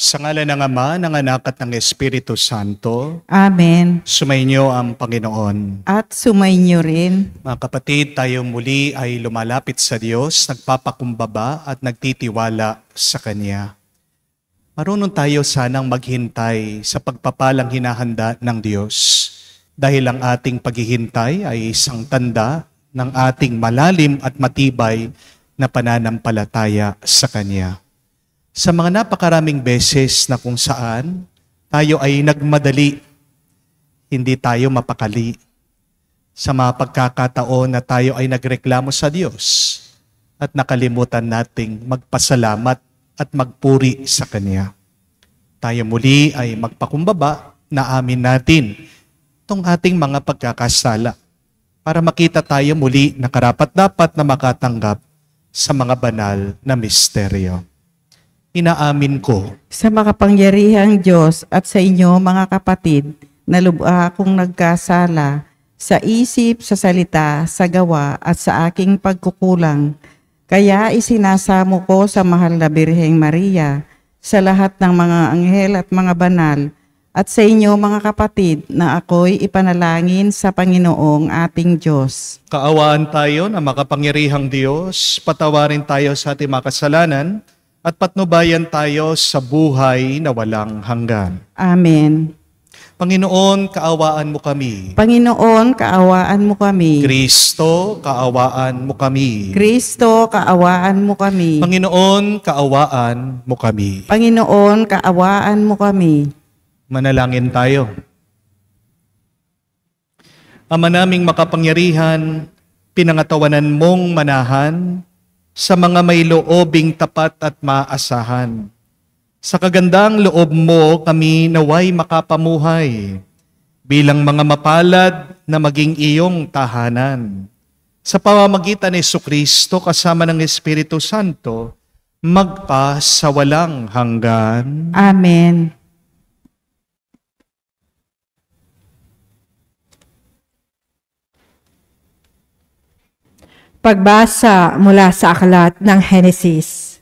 Sa ngalan ng Ama, ng Anak at ng Espiritu Santo, Amen. sumainyo ang Panginoon. At sumainyo rin. Mga kapatid, tayo muli ay lumalapit sa Diyos, nagpapakumbaba at nagtitiwala sa Kanya. Marunong tayo sanang maghintay sa pagpapalang hinahanda ng Diyos dahil ang ating paghihintay ay isang tanda ng ating malalim at matibay na pananampalataya sa Kanya. Sa mga napakaraming beses na kung saan tayo ay nagmadali, hindi tayo mapakali. Sa mga pagkakataon na tayo ay nagreklamo sa Diyos at nakalimutan nating magpasalamat at magpuri sa Kanya. Tayo muli ay magpakumbaba na amin natin itong ating mga pagkakasala para makita tayo muli na karapat-dapat na makatanggap sa mga banal na misteryo. Inaamin ko Sa makapangyarihang Diyos at sa inyo mga kapatid, na lubha akong nagkasala sa isip, sa salita, sa gawa at sa aking pagkukulang. Kaya isinasamo ko sa mahal na Birheng Maria, sa lahat ng mga anghel at mga banal, at sa inyo mga kapatid na ako'y ipanalangin sa Panginoong ating Diyos. kaawaan tayo na makapangyarihang Diyos, patawarin tayo sa ating mga kasalanan, at patnubayan tayo sa buhay na walang hanggan. Amen. Panginoon, kaawaan mo kami. Panginoon, kaawaan mo kami. Kristo, kaawaan mo kami. Kristo, kaawaan mo kami. Panginoon, kaawaan mo kami. Panginoon, kaawaan mo kami. Manalangin tayo. Ama naming makapangyarihan, pinangatawanan mong manahan sa mga may loobing tapat at maasahan. Sa kagandang loob mo kami naway makapamuhay bilang mga mapalad na maging iyong tahanan. Sa pamamagitan ni Jesucristo kasama ng Espiritu Santo, magpa sa walang hanggan. Amen. Pagbasa mula sa aklat ng Henesis.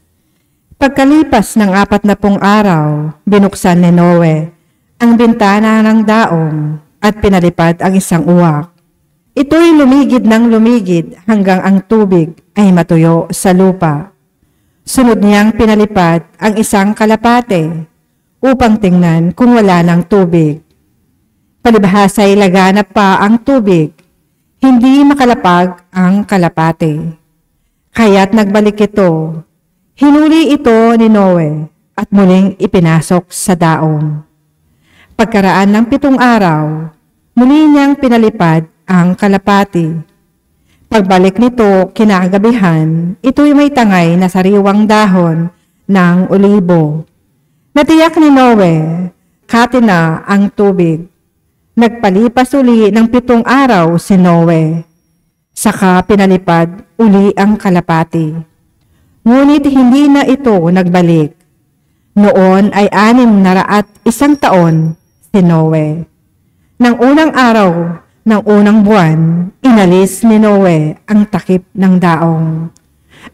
Pagkalipas ng 40 araw, binuksan ni Noe ang bintana ng daong at pinalipad ang isang uwak. Ito'y lumigid ng lumigid hanggang ang tubig ay matuyo sa lupa. Sunod niyang pinalipad ang isang kalapate upang tingnan kung wala ng tubig. Palibhasa'y laganap pa ang tubig. Hindi makalapag ang kalapate. Kaya't nagbalik ito. Hinuli ito ni Noe at muling ipinasok sa daong. Pagkaraan ng 7 araw, muli niyang pinalipad ang kalapati. Pagbalik nito kinagabihan, ito'y may tangay na sariwang dahon ng olibo. Natiyak ni Noe, kati na ang tubig. Nagpalipas uli ng 7 araw si Noe. Saka pinalipad uli ang kalapati. Ngunit hindi na ito nagbalik. Noon ay 601 taon si Noe. Nang unang araw ng unang buwan, inalis ni Noe ang takip ng daong.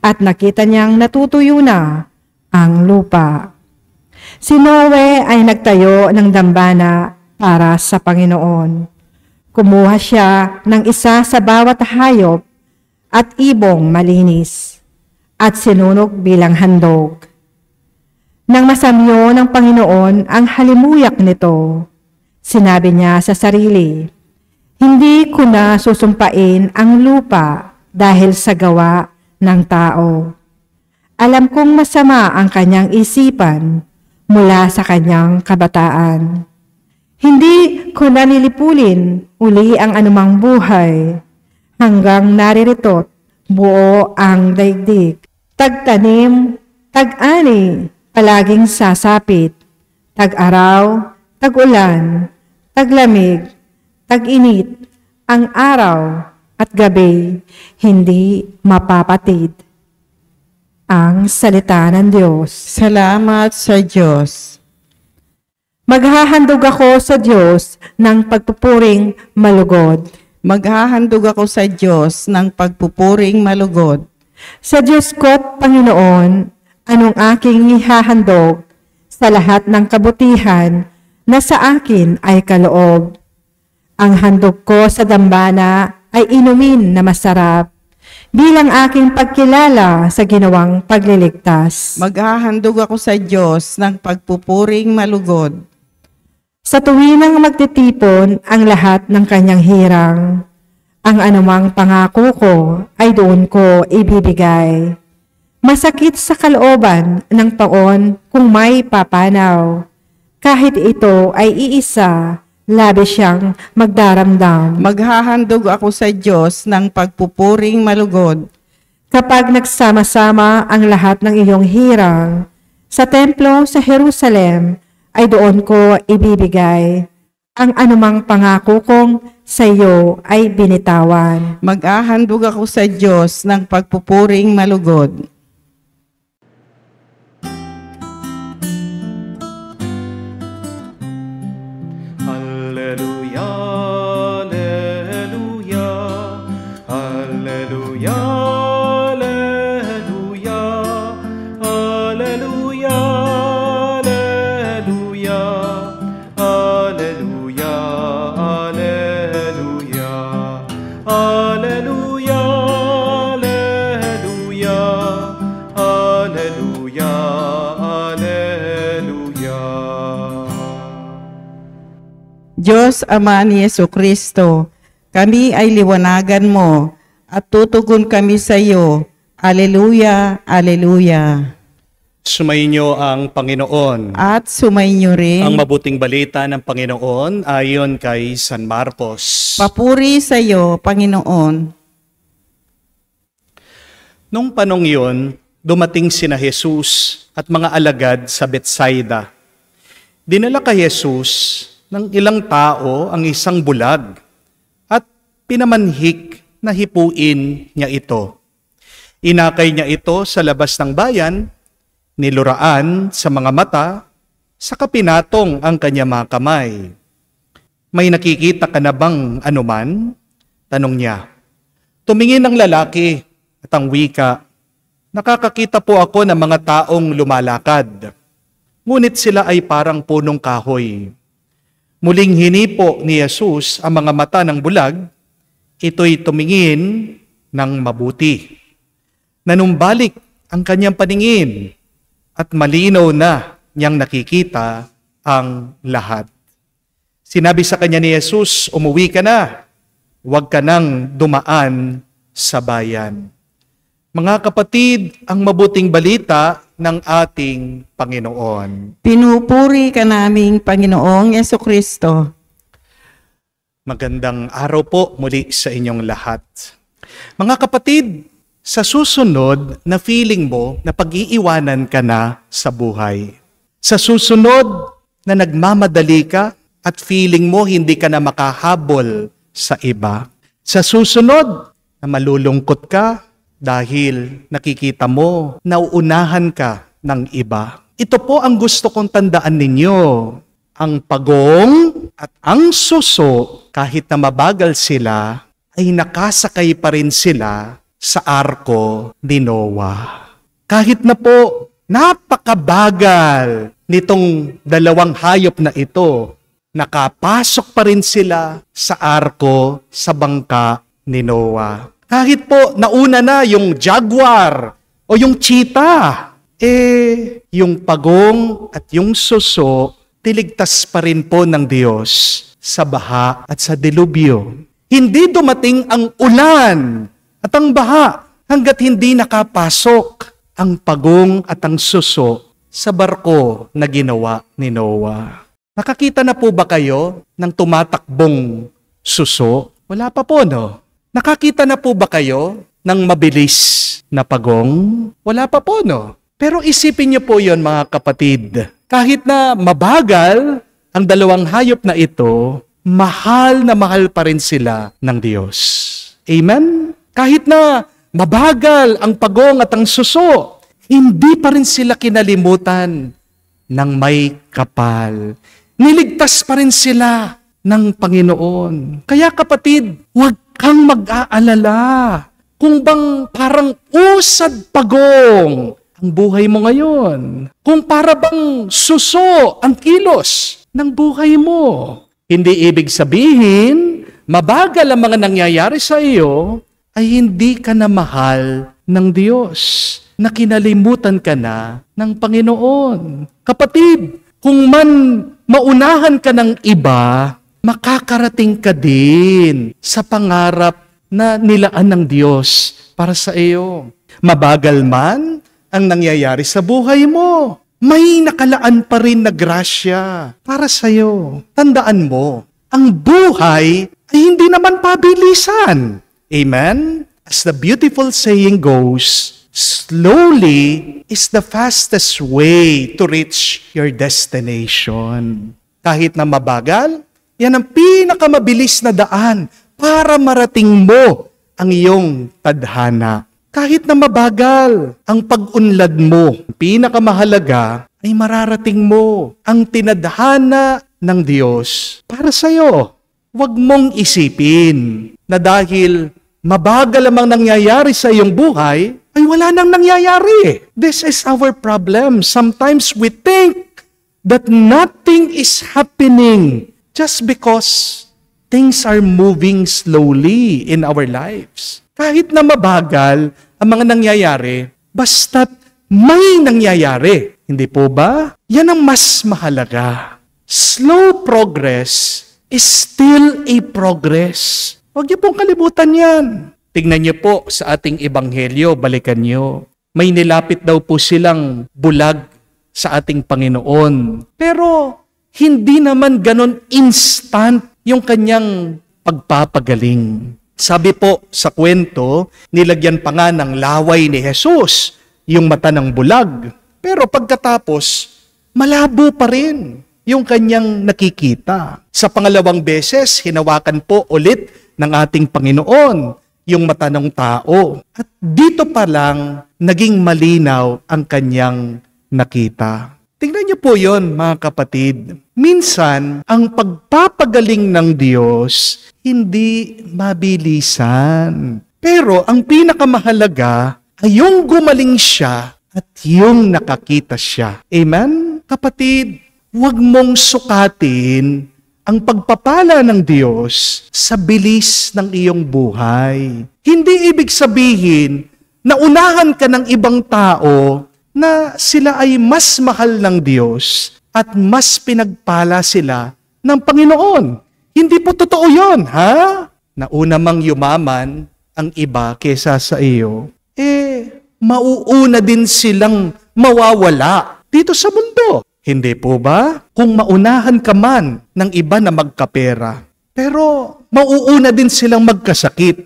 At nakita niyang natutuyo na ang lupa. Si Noe ay nagtayo ng dambana para sa Panginoon. Kumuha siya ng isa sa bawat hayop at ibong malinis at sinunog bilang handog. Nang masamyo ng Panginoon ang halimuyak nito, sinabi niya sa sarili, "Hindi ko na susumpain ang lupa dahil sa gawa ng tao. Alam kong masama ang kanyang isipan mula sa kanyang kabataan. Hindi ko na nilipulin uli ang anumang buhay hanggang naririto't buo ang daigdig. Tagtanim, tag-ani, palaging sasapit, tag-araw, tag-ulan, taglamig, tag-init, ang araw at gabi, hindi mapapatid." Ang salita ng Diyos. Salamat sa Diyos. Maghahandog ako sa Diyos ng pagpupuring malugod. Maghahandog ako sa Diyos ng pagpupuring malugod. Sa Diyos ko't Panginoon, anong aking ihahandog? Sa sa lahat ng kabutihan na sa akin ay kaloob. Ang handog ko sa dambana ay inumin na masarap bilang aking pagkilala sa ginawang pagliligtas. Maghahandog ako sa Diyos ng pagpupuring malugod. Sa tuwinang magtitipon ang lahat ng kanyang hirang, ang anumang pangako ko ay doon ko ibibigay. Masakit sa kalooban ng taon kung may papanaw. Kahit ito ay iisa, labis siyang magdaramdam. Maghahandog ako sa Diyos ng pagpupuring malugod. Kapag nagsama-sama ang lahat ng iyong hirang, sa templo sa Jerusalem ay doon ko ibibigay. Ang anumang pangako kong sa iyo ay binitawan. Maghahandog ako sa Diyos ng pagpupuring malugod. Diyos Ama ni Jesucristo, kami ay liwanagan mo at tutugon kami sa iyo. Aleluya, aleluya. Sumainyo ang Panginoon. At sumainyo rin. Ang mabuting balita ng Panginoon ayon kay San Marcos. Papuri sa iyo, Panginoon. Nung panong yun, dumating sina Jesus at mga alagad sa Betsaida. Dinala kay Jesus ng ilang tao ang isang bulag at pinamanhik na hipuin niya ito. Inakay niya ito sa labas ng bayan, niluraan sa mga mata, saka pinatong ang kanya mga kamay. May nakikita ka na bang anuman? Tanong niya. Tumingin ang lalaki at ang wika, nakakakita po ako ng mga taong lumalakad. Ngunit sila ay parang punong kahoy. Muling hinipo ni Jesus ang mga mata ng bulag, ito'y tumingin ng mabuti. Nanumbalik ang kanyang paningin at malinaw na niyang nakikita ang lahat. Sinabi sa kanya ni Jesus, umuwi ka na, huwag ka nang dumaan sa bayan. Mga kapatid, ang mabuting balita ng ating Panginoon. Pinupuri ka naming Panginoong Jesucristo. Magandang araw po muli sa inyong lahat. Mga kapatid, sa susunod na feeling mo na pag-iiwanan ka na sa buhay, sa susunod na nagmamadali ka at feeling mo hindi ka na makahabol sa iba, sa susunod na malulungkot ka dahil nakikita mo na uunahan ka ng iba. Ito po ang gusto kong tandaan ninyo. Ang pagong at ang suso, kahit na mabagal sila, ay nakasakay pa rin sila sa arko ni Noah. Kahit na po napakabagal nitong dalawang hayop na ito, nakapasok pa rin sila sa arko sa bangka ni Noah. Kahit po nauna na yung jaguar o yung cheetah, yung pagong at yung suso, tiligtas pa rin po ng Diyos sa baha at sa dilubyo. Hindi dumating ang ulan at ang baha hanggat hindi nakapasok ang pagong at ang suso sa barko na ginawa ni Noah. Nakakita na po ba kayo ng tumatakbong suso? Wala pa po, no? Nakakita na po ba kayo ng mabilis na pagong? Wala pa po, no? Pero isipin niyo po yon, mga kapatid. Kahit na mabagal ang dalawang hayop na ito, mahal na mahal pa rin sila ng Diyos. Amen? Kahit na mabagal ang pagong at ang suso, hindi pa rin sila kinalimutan ng may kapal. Niligtas pa rin sila ng Panginoon. Kaya kapatid, huwag kang mag-aalala kung bang parang usad pagong ang buhay mo ngayon. Kung para bang suso ang kilos ng buhay mo. Hindi ibig sabihin, mabagal ang mga nangyayari sa iyo, ay hindi ka na mahal ng Diyos, na kinalimutan ka na ng Panginoon. Kapatid, kung man maunahan ka ng iba, makakarating ka din sa pangarap na nilaan ng Diyos para sa iyo. Mabagal man ang nangyayari sa buhay mo, may nakalaan pa rin na grasya para sa iyo. Tandaan mo, ang buhay ay hindi naman pabilisan. Amen? As the beautiful saying goes, slowly is the fastest way to reach your destination. Kahit na mabagal, yan ang pinakamabilis na daan para marating mo ang iyong tadhana. Kahit na mabagal ang pag-unlad mo, pinakamahalaga ay mararating mo ang tinadhana ng Diyos para sa iyo. Huwag mong isipin na dahil mabagal lamang nangyayari sa iyong buhay, ay wala nang nangyayari. This is our problem. Sometimes we think that nothing is happening just because things are moving slowly in our lives. Kahit na mabagal ang mga nangyayari, basta't may nangyayari. Hindi po ba? Yan ang mas mahalaga. Slow progress is still a progress. Huwag niyo pong kalimutan yan. Tingnan niyo po sa ating ebanghelyo, balikan niyo. May nilapit daw po silang bulag sa ating Panginoon. Pero hindi naman ganon instant yung kanyang pagpapagaling. Sabi po sa kwento, nilagyan pa nga ng laway ni Jesus yung mata ng bulag. Pero pagkatapos, malabo pa rin yung kanyang nakikita. Sa pangalawang beses, hinawakan po ulit ng ating Panginoon yung mata ng tao. At dito pa lang, naging malinaw ang kanyang nakita. Tingnan niyo po yon, mga kapatid. Minsan, ang pagpapagaling ng Diyos, hindi mabilisan. Pero ang pinakamahalaga ay yung gumaling siya at yung nakakita siya. Amen? Kapatid, huwag mong sukatin ang pagpapala ng Diyos sa bilis ng iyong buhay. Hindi ibig sabihin na unahan ka ng ibang tao na sila ay mas mahal ng Diyos at mas pinagpala sila ng Panginoon. Hindi po totoo yun, ha? Nauna mang yumaman ang iba kesa sa iyo, mauuna din silang mawawala dito sa mundo. Hindi po ba? Kung maunahan ka man ng iba na magkapera, pero mauuna din silang magkasakit.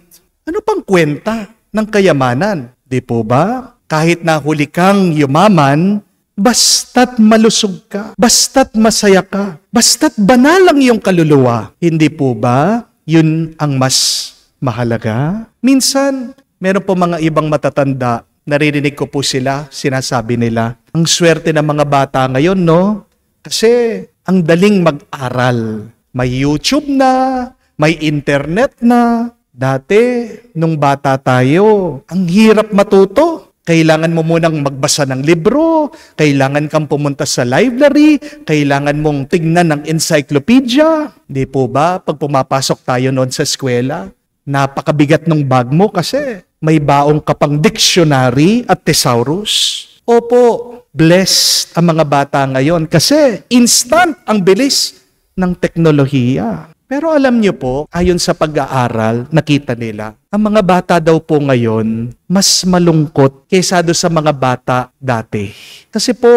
Ano pang kwenta ng kayamanan? Di po ba? Kahit na huli kang yumaman, basta't malusog ka, basta't masaya ka, basta't banal ang iyong kaluluwa. Hindi po ba? Yun ang mas mahalaga. Minsan, meron po mga ibang matatanda, naririnig ko po sila, sinasabi nila, ang swerte ng mga bata ngayon, no? Kasi ang daling mag-aral. May YouTube na, may internet na. Dati, nung bata tayo, ang hirap matuto. Kailangan mo munang magbasa ng libro, kailangan kang pumunta sa library, kailangan mong tignan ng encyclopedia. Di po ba, pag pumapasok tayo noon sa eskwela, napakabigat ng bag mo kasi may baong ka pang dictionary at thesaurus. Opo, blessed ang mga bata ngayon kasi instant ang bilis ng teknolohiya. Pero alam niyo po, ayon sa pag-aaral, nakita nila, ang mga bata daw po ngayon, mas malungkot kaysa do sa mga bata dati. Kasi po,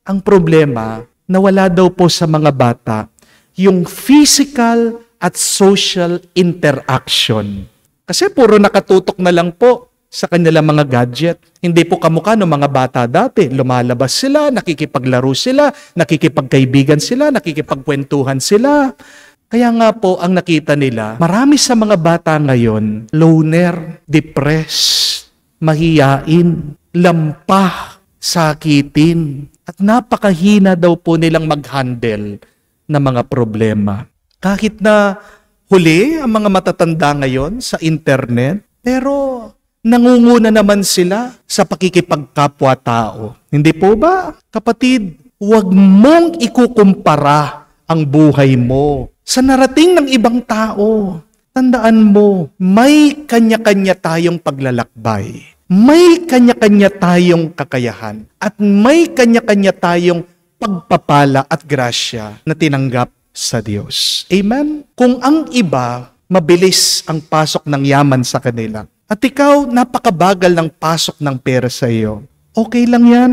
ang problema, nawala daw po sa mga bata yung physical at social interaction. Kasi puro nakatutok na lang po sa kanilang mga gadget. Hindi po kamukha ng mga bata dati. Lumalabas sila, nakikipaglaro sila, nakikipagkaibigan sila, nakikipagkwentuhan sila. Kaya nga po ang nakita nila, marami sa mga bata ngayon, loner, depressed, mahiyain, lampah, sakitin, at napakahina daw po nilang mag-handle ng mga problema. Kahit na huli ang mga matatanda ngayon sa internet, pero nangunguna naman sila sa pakikipagkapwa-tao. Hindi po ba? Kapatid, huwag mong ikukumpara ang buhay mo sa narating ng ibang tao. Tandaan mo, may kanya-kanya tayong paglalakbay. May kanya-kanya tayong kakayahan. At may kanya-kanya tayong pagpapala at grasya na tinanggap sa Diyos. Amen? Kung ang iba, mabilis ang pasok ng yaman sa kanila, at ikaw, napakabagal ng pasok ng pera sa iyo, okay lang yan.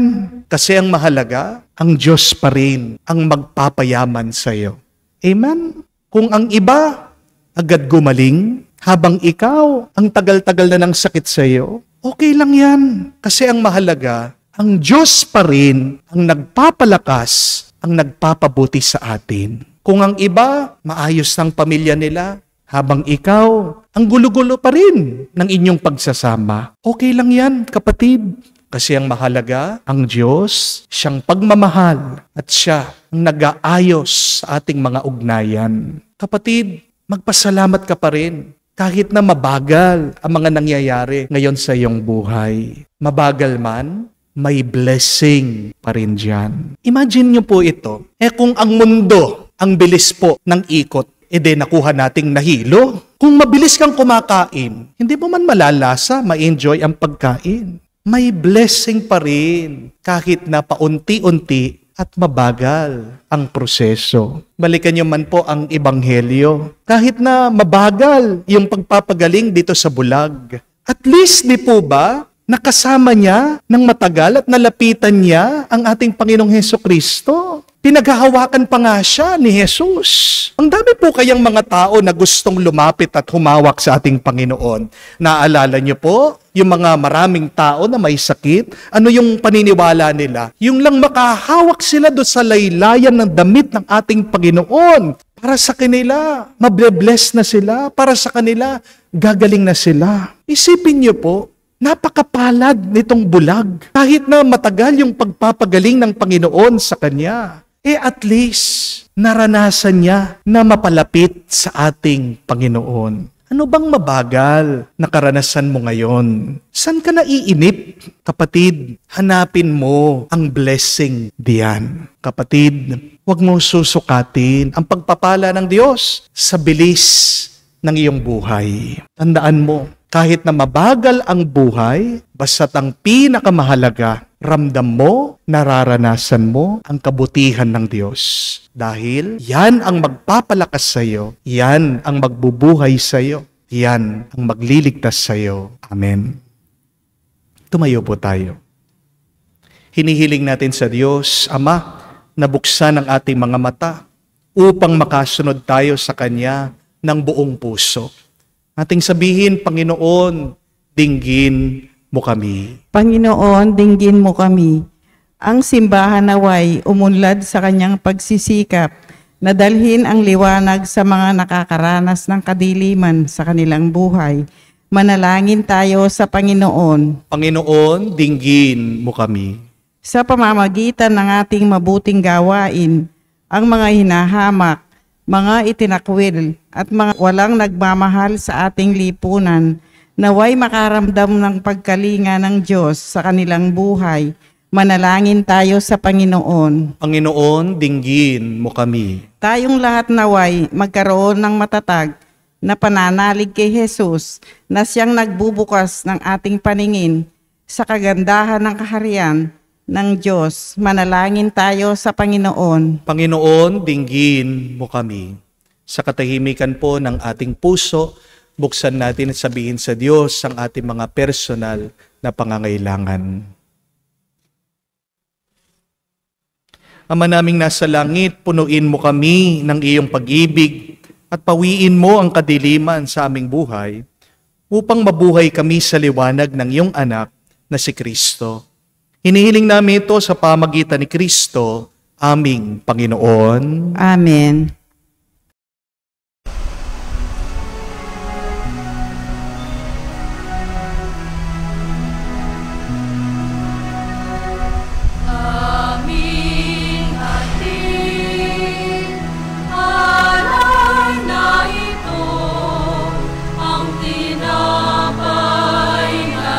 Kasi ang mahalaga, ang Diyos pa rin ang magpapayaman sa iyo. Amen? Kung ang iba, agad gumaling, habang ikaw, ang tagal-tagal na ng sakit sa iyo, okay lang yan. Kasi ang mahalaga, ang Diyos pa rin ang nagpapalakas, ang nagpapabuti sa atin. Kung ang iba, maayos ng pamilya nila, habang ikaw, ang gulo-gulo pa rin ng inyong pagsasama. Okay lang yan, kapatid. Kasi ang mahalaga, ang Diyos, siyang pagmamahal at siya ang nag-aayos sa ating mga ugnayan. Kapatid, magpasalamat ka pa rin kahit na mabagal ang mga nangyayari ngayon sa iyong buhay. Mabagal man, may blessing pa rin dyan. Imagine nyo po ito. Kung ang mundo, ang bilis po ng ikot, nakuha nating nahilo. Kung mabilis kang kumakain, hindi mo man malalasa, ma-enjoy ang pagkain. May blessing pa rin kahit na paunti-unti at mabagal ang proseso. Balikan nyo man po ang ebanghelyo. Kahit na mabagal yung pagpapagaling dito sa bulag. At least di po ba, nakasama niya ng matagal at nalapitan niya ang ating Panginoong Hesukristo. Pinaghahawakan pa nga siya ni Jesus. Ang dami po kayang mga tao na gustong lumapit at humawak sa ating Panginoon. Naalala niyo po, yung mga maraming tao na may sakit, ano yung paniniwala nila? Yung lang makahawak sila doon sa laylayan ng damit ng ating Panginoon. Para sa kanila, mable-bless na sila. Para sa kanila, gagaling na sila. Isipin niyo po, napakapalad nitong bulag. Kahit na matagal yung pagpapagaling ng Panginoon sa kanya, at least naranasan niya na mapalapit sa ating Panginoon. Ano bang mabagal na karanasan mo ngayon? Saan ka naiinip? Kapatid, hanapin mo ang blessing diyan. Kapatid, huwag mong susukatin ang pagpapala ng Diyos sa bilis ng iyong buhay. Tandaan mo, kahit na mabagal ang buhay, basta't ang pinakamahalaga, ramdam mo, nararanasan mo ang kabutihan ng Diyos. Dahil yan ang magpapalakas sa iyo, yan ang magbubuhay sa iyo, yan ang magliligtas sa iyo. Amen. Tumayo po tayo. Hinihiling natin sa Diyos, Ama, na buksan ang ating mga mata upang makasunod tayo sa Kanya ng buong puso. Ating sabihin, Panginoon, dinggin mo kami. Panginoon, dinggin mo kami. Ang simbahan naway umunlad sa kanyang pagsisikap na dalhin ang liwanag sa mga nakakaranas ng kadiliman sa kanilang buhay. Manalangin tayo sa Panginoon. Panginoon, dinggin mo kami. Sa pamamagitan ng ating mabuting gawain, ang mga hinahamak, mga itinakwil at mga walang nagmamahal sa ating lipunan, naway makaramdam ng pagkalinga ng Diyos sa kanilang buhay. Manalangin tayo sa Panginoon. Panginoon, dinggin mo kami. Tayong lahat naway magkaroon ng matatag na pananalig kay Jesus na siyang nagbubukas ng ating paningin sa kagandahan ng kaharian ng Diyos. Manalangin tayo sa Panginoon. Panginoon, dinggin mo kami. Sa katahimikan po ng ating puso, buksan natin at sabihin sa Diyos ang ating mga personal na pangangailangan. Ama naming nasa langit, punuin mo kami ng iyong pag-ibig at pawiin mo ang kadiliman sa aming buhay upang mabuhay kami sa liwanag ng iyong anak na si Kristo. Hinihiling namin ito sa pamagitan ni Kristo, aming Panginoon. Amen. Ang tinapay na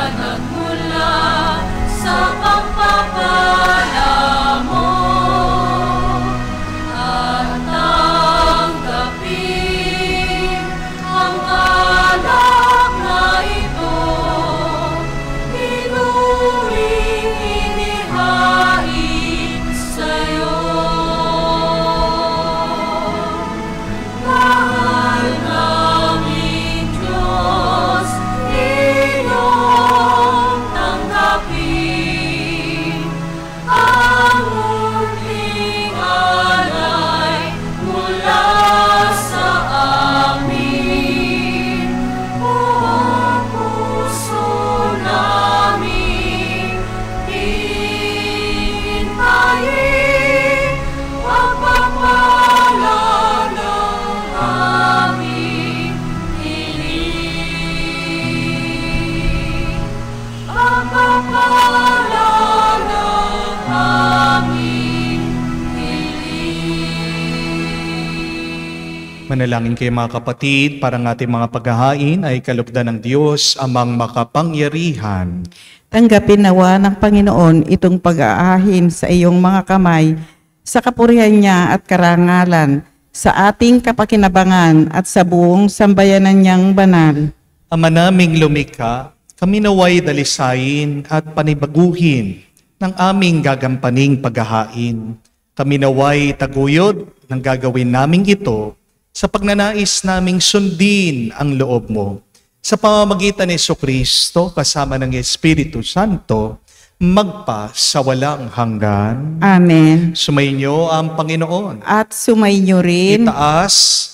Manalangin kayo mga kapatid, para ng ating mga paghahain ay kalugdan ng Diyos amang makapangyarihan. Tanggapin nawa ng Panginoon itong pag-aahin sa iyong mga kamay, sa kapurihan niya at karangalan, sa ating kapakinabangan at sa buong sambayanan niyang banal. Ama naming lumikha, kami naway dalisayin at panibaguhin ng aming gagampaning paghahain. Kami naway taguyod ng gagawin naming ito sa pagnanais naming sundin ang loob mo. Sa pamamagitan ni Jesucristo kasama ng Espiritu Santo, magpa sa walang hanggan. Amen. Sumainyo ang Panginoon. At sumainyo rin. Itaas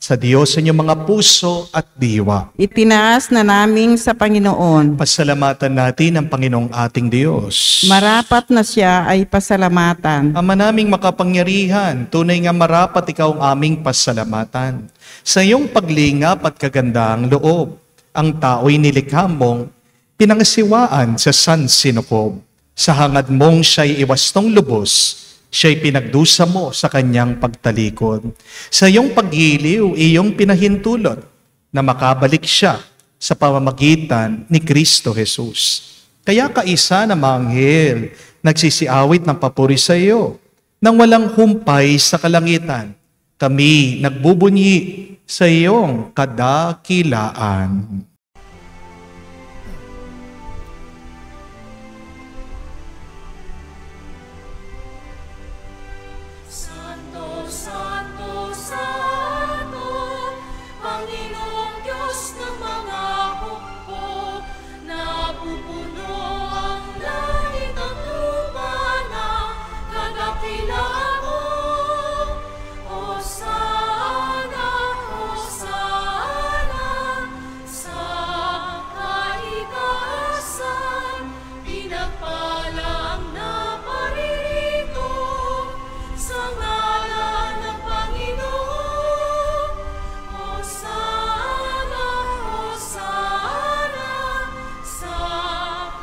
sa Diyos sa inyong mga puso at diwa. Itinaas na namin sa Panginoon. Pasalamatan natin ang Panginoong ating Diyos. Marapat na siya ay pasalamatan. Ama naming makapangyarihan, tunay nga marapat ikaw ang aming pasalamatan. Sa iyong paglingap at kagandang loob, ang tao'y nilikha mong pinangasiwaan sa sansinukob. Sa hangad mong siya'y iwastong lubos, siya'y pinagdusa mo sa kanyang pagtalikod. Sa iyong paggiliw, iyong pinahintulot na makabalik siya sa pamamagitan ni Kristo Jesus. Kaya kaisa na mga anghel nagsisiawit ng papuri sa iyo. Nang walang humpay sa kalangitan, kami nagbubunyi sa iyong kadakilaan. Santo, Santo, Santo, Panginoong Diyos ng mga hukbo, napupuno ang langit at lupa ng kadakilaan mo. Hosana, Hosana, sa kaitaasan, pinagpala ang naparirito. Sa ngalan ng Panginoon, Hosana, Hosana, sa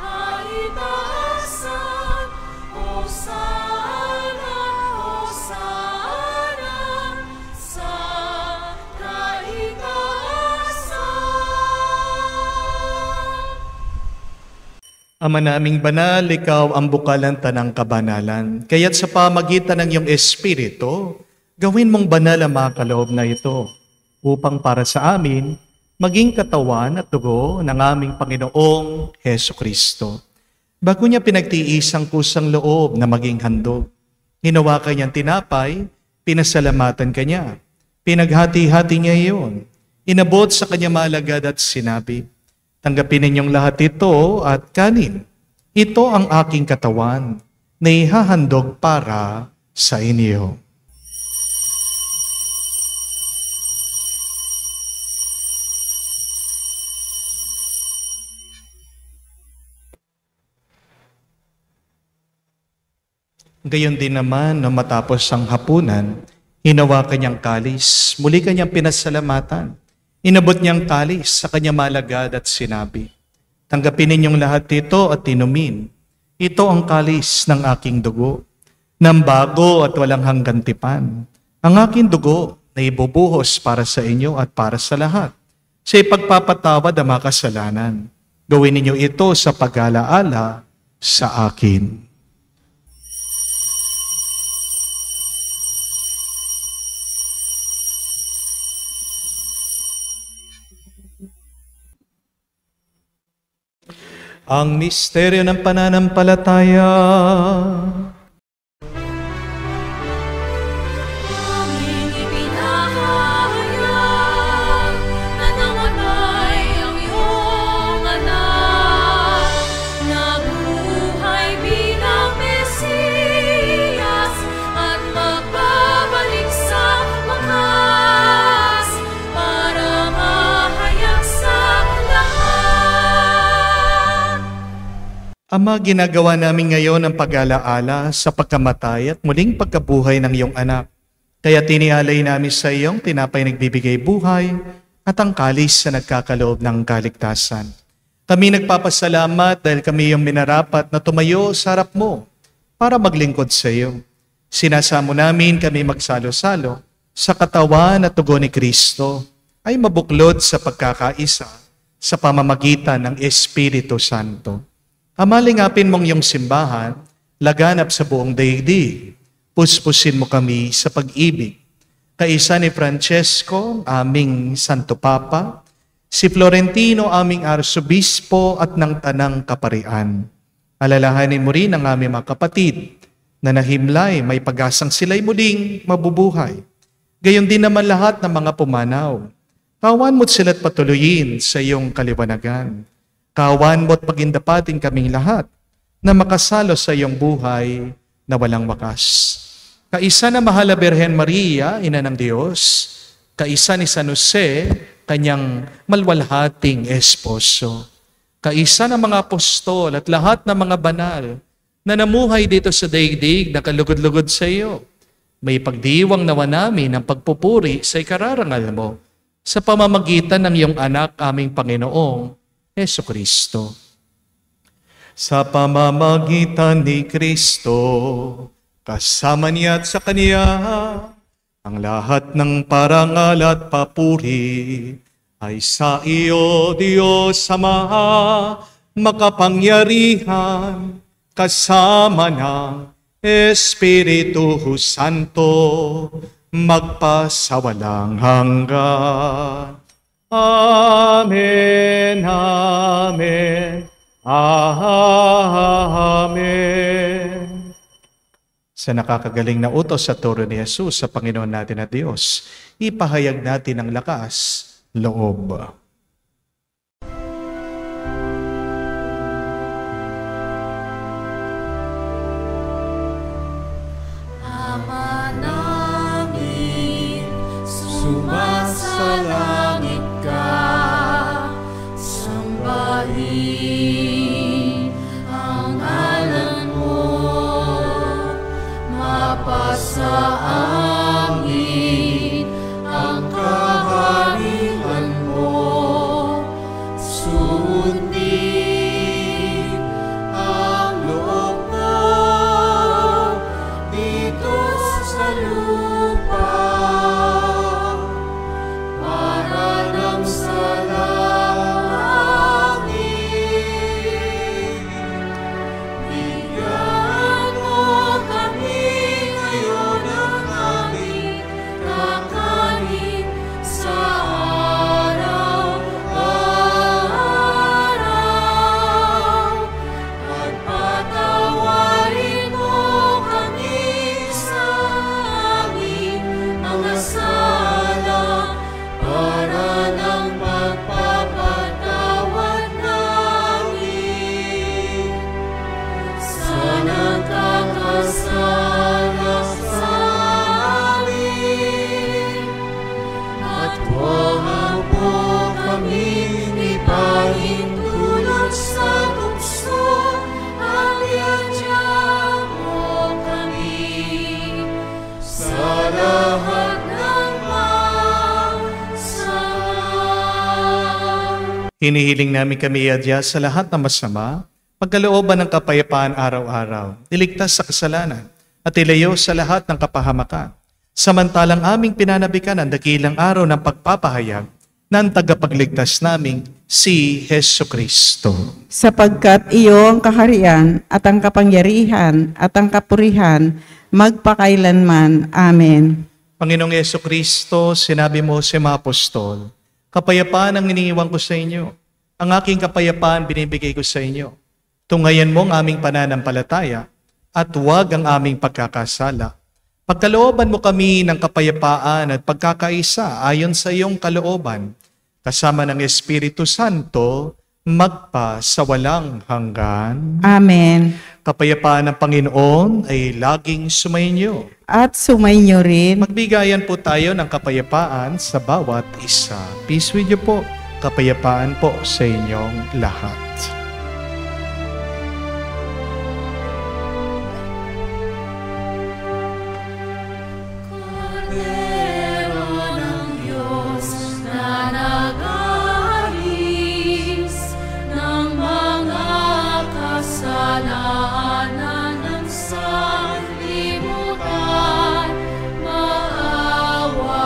kaitaasan, Hosana, Hosana, sa kaitaasan. Ama naming banal, ikaw ang bukalan tanang kabanalan. Kaya't sa pamagitan ng iyong Espiritu, gawin mong banal ang mga kaloob na ito, upang para sa amin, maging katawan at dugo ng aming Panginoong Heso Kristo. Bago niya pinagtiis ang kusang loob na maging handog, ginawa kanyang tinapay, pinasalamatan kanya. Pinaghati-hati niya iyon. Inabot sa kanya malagad at sinabi, tanggapin ninyong lahat ito at kanin. Ito ang aking katawan na ihahandog para sa inyo. Gayon din naman na matapos ang hapunan, hinawa kanyang kalis, muli kanyang pinasalamatan. Inabot niyang kalis sa kanya malagad at sinabi, tanggapin ninyong lahat ito at inumin. Ito ang kalis ng aking dugo, ng bago at walang hanggang tipan. Ang aking dugo na ibubuhos para sa inyo at para sa lahat, sa ipagpapatawad ang mga kasalanan. Gawin ninyo ito sa pag-alaala sa akin. Ang misteryo ng pananampalataya. Aming ipinahayag na namatay ang iyong anak, nabuhay bilang Mesiyas at magbabalik sa wakas para mahayag sa lahat. Ama, ginagawa namin ngayon ang pag-alaala sa pagkamatay at muling pagkabuhay ng iyong anak. Kaya tinialay namin sa iyong tinapay nagbibigay buhay at ang kalis na nagkakaloob ng kaligtasan. Kami nagpapasalamat dahil kami iyong minarapat na tumayo sa harap mo para maglingkod sa iyo. Sinasamo namin kami magsalo-salo sa katawan at dugo ni Kristo ay mabuklod sa pagkakaisa sa pamamagitan ng Espiritu Santo. Amalingapin mong iyong simbahan, laganap sa buong daigdig. Puspusin mo kami sa pag-ibig. Kaisa ni Francesco, aming Santo Papa, si Florentino, aming Arsobispo at ng Tanang Kaparian. Alalahanin mo rin ang aming mga kapatid na nahimlay, may pag-asang sila'y muling mabubuhay. Gayon din naman lahat ng mga pumanaw. Kawan mo't sila't patuloyin sa iyong kaliwanagan. Kawan mo't pagindapatin kaming lahat na makasalo sa iyong buhay na walang wakas. Kaisa na mahal na Birhen Maria, Ina ng Diyos, kaisa ni San Jose, kanyang malwalhating esposo. Kaisa ng mga apostol at lahat ng mga banal na namuhay dito sa daigdig na kalugod-lugod sa iyo. May pagdiwang nawa namin ng pagpupuri sa ikararangal mo sa pamamagitan ng iyong anak, aming Panginoong Hesukristo. Sa pamamagitan ni Kristo, kasama niya at sa Kaniya, ang lahat ng parangal at papuri ay sa iyo, Diyos Ama, makapangyarihan, kasama ng Espiritu Santo, magpasawalang hanggan. Amen, amen, amen. Sa nakakagaling na utos sa turo ni Jesus sa Panginoon natin na Diyos, ipahayag natin ang lakas, loob. Ama namin, sumasalangit ka, sambahin ang ngalan mo, mapasa amin ang kaharian mo, sundin ang loob mo dito sa lupa para nang sa langit. Bigyan mo kami ngayon ng aming kakanin sa araw-araw, at patawarin mo kami sa aming mga sala para ng pagpapatawad namin sa nagkakasala sa amin. At huwag mo kaming ipahintulot sa tukso, at iadya mo kami sa lahat ng masama. Hinihiling namin kami iadya sa lahat ng masama, pagkalooban ng kapayapaan araw-araw, iligtas sa kasalanan, at ilayo sa lahat ng kapahamakan. Samantalang aming pinanabikan ang dakilang araw ng pagpapahayag ng tagapagligtas naming si Hesukristo. Sapagkat iyo ang kaharian at ang kapangyarihan at ang kapurihan magpakailanman. Amen. Panginoong Hesukristo, sinabi mo sa mga apostol, kapayapaan ang iniiwan ko sa inyo. Ang aking kapayapaan binibigay ko sa inyo. Tungayan mo ang aming pananampalataya at huwag ang aming pagkakasala. Pagkalooban mo kami ng kapayapaan at pagkakaisa ayon sa iyong kalooban, kasama ng Espiritu Santo, magpa sa walang hanggan. Amen. Kapayapaan ng Panginoon ay laging sumainyo. At sumainyo rin. Magbigayan po tayo ng kapayapaan sa bawat isa. Peace with you po. Kapayapaan po sa inyong lahat. Kordero ng Diyos na nag-aalis ng mga kasalanan ng sanlibutan, maawa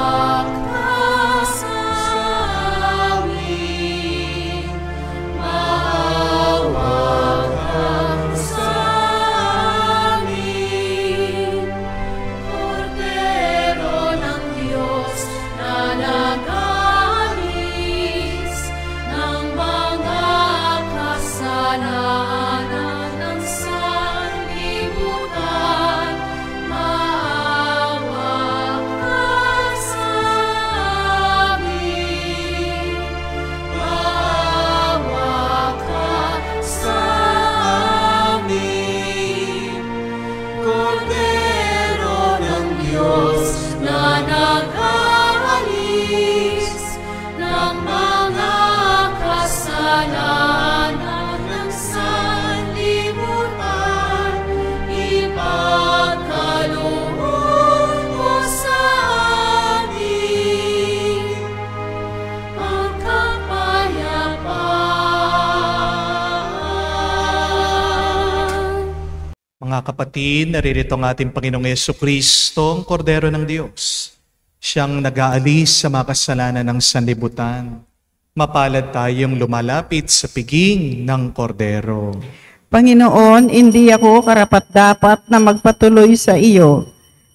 Mga kapatid, naririto ang ating Panginoong Yesukristo, ang Kordero ng Diyos. Siyang nag-aalis sa mga kasalanan ng sanlibutan. Mapalad tayong lumalapit sa piging ng Kordero. Panginoon, hindi ako karapat-dapat na magpatuloy sa iyo.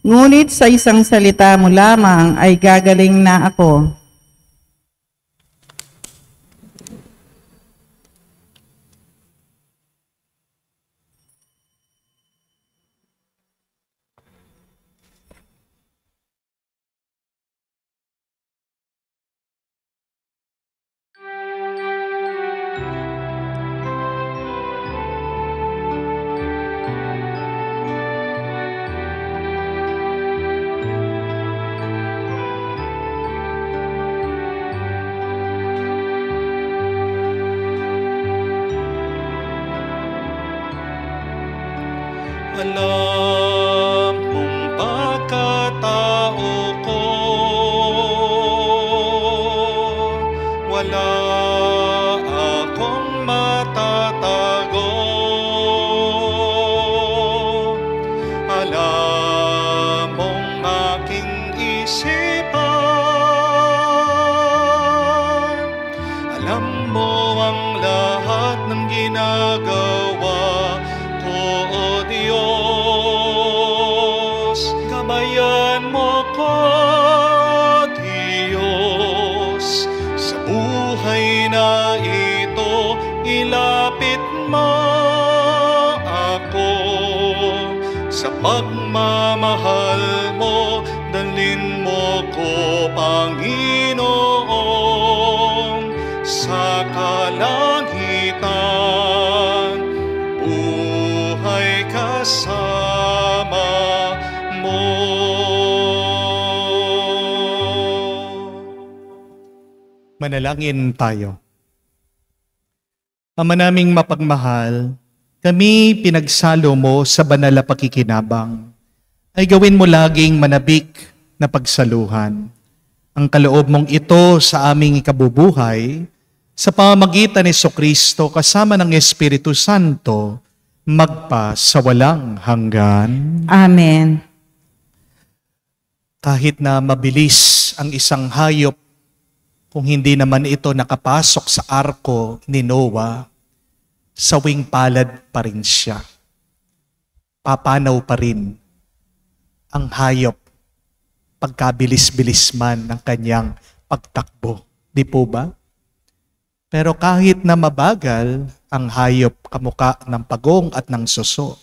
Ngunit sa isang salita mo lamang ay gagaling na ako. Alam mong pagkatao ko, wala akong matatago. Alam mong aking isipan, alam mo ang lahat ng ginagawa ko, O Diyos. Gamayan mo ko, Diyos, sa buhay na ito. Ilapit mo ako sa pagmamahal mo. Dalhin mo ko, Panginoon, sa kalangitan. Buhay kasama mo. Manalangin tayo. Ama naming mapagmahal, kami pinagsalo mo sa banal na pakikinabang. Ay gawin mo laging manabik na pagsaluhan. Ang kaloob mong ito sa aming ikabubuhay, sa pamamagitan ni Jesucristo kasama ng Espiritu Santo, magpa sa walang hanggan. Amen. Kahit na mabilis ang isang hayop, kung hindi naman ito nakapasok sa arko ni Noah, sawing palad pa rin siya. Papanaw pa rin ang hayop pagkabilis-bilis man ng kanyang pagtakbo. Di po ba? Pero kahit na mabagal ang hayop kamuka ng pagong at ng suso,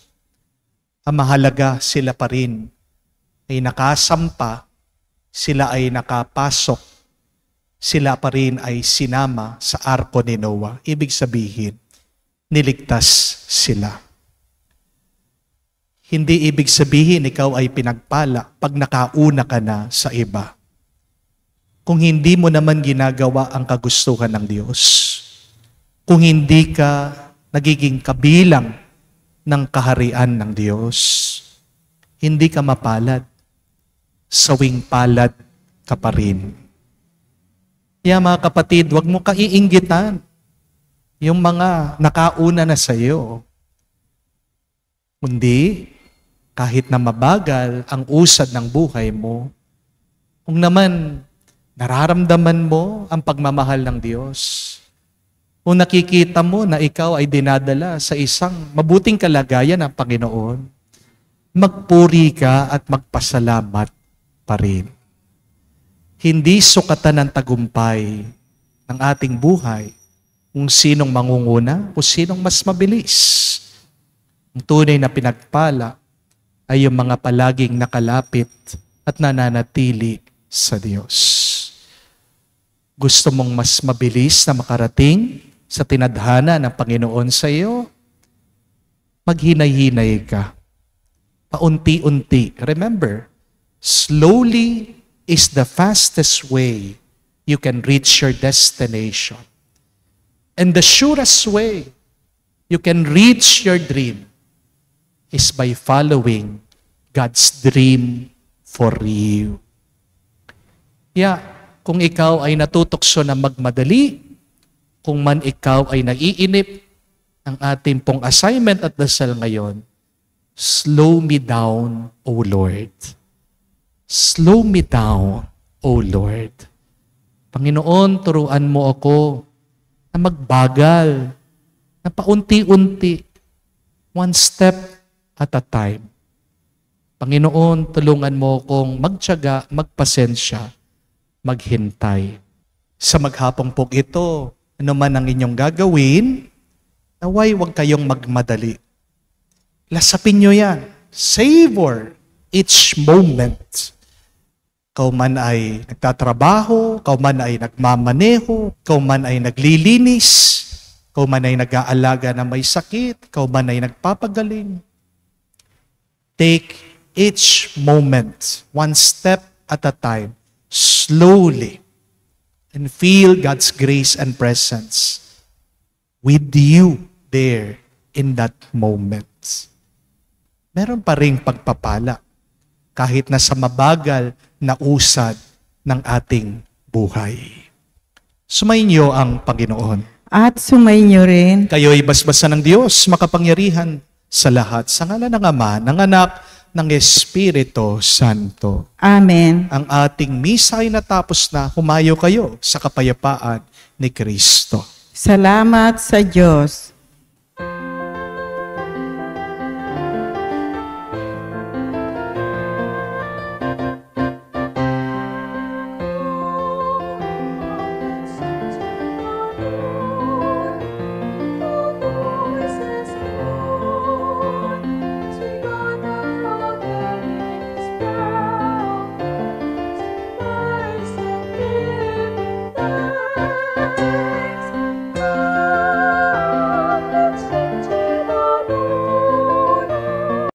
ang mahalaga sila pa rin ay nakasampa, sila ay nakapasok, sila pa rin ay sinama sa arko ni Noah. Ibig sabihin, niligtas sila. Hindi ibig sabihin ikaw ay pinagpala pag nakauna ka na sa iba. Kung hindi mo naman ginagawa ang kagustuhan ng Diyos, kung hindi ka nagiging kabilang ng kaharian ng Diyos, hindi ka mapalad. Sawing palad ka pa rin. Kaya mga kapatid, huwag mo kaiinggitan yung mga nakauna na sa iyo. Kundi, kahit na mabagal ang usad ng buhay mo, kung naman nararamdaman mo ang pagmamahal ng Diyos, kung nakikita mo na ikaw ay dinadala sa isang mabuting kalagayan ng Panginoon, magpuri ka at magpasalamat pa rin. Hindi sukatan ng tagumpay ng ating buhay kung sinong mangunguna o sinong mas mabilis. Ang tunay na pinagpala ay yung mga palaging nakalapit at nananatili sa Diyos. Gusto mong mas mabilis na makarating sa tinadhana ng Panginoon sa iyo? Maghinay-hinay ka. Paunti-unti. Remember, slowly is the fastest way you can reach your destination. And the surest way you can reach your dream is by following God's dream for you. Yeah, kung ikaw ay natutokso na magmadali, kung man ikaw ay naiinip, ang ating pong assignment at dasal ngayon, Slow me down, O Lord. Slow me down, O Lord. Panginoon, turuan mo ako na magbagal, na paunti-unti, one step at a time. Panginoon, tulungan mo akong magtiyaga, magpasensya, maghintay. Sa maghapong po ito, ano man ang inyong gagawin, naway huwag kayong magmadali. Lasapin nyo yan. Savor each moment. Kau man ay nagtatrabaho, kau man ay nagmamaneho, kau man ay naglilinis, kau man ay nag-aalaga na may sakit, kau man ay nagpapagaling. Take each moment, one step at a time, slowly, and feel God's grace and presence with you there in that moment. Meron pa ring pagpapala kahit na sa mabagal na usad ng ating buhay. Sumainyo ang Panginoon. At sumainyo rin Kayo'y basbasan ng Diyos, makapangyarihan sa lahat. Sa ngalan ng Ama, ng Anak, ng Espiritu Santo. Amen. Ang ating misa ay natapos na. Humayo kayo sa kapayapaan ni Kristo. Salamat sa Diyos.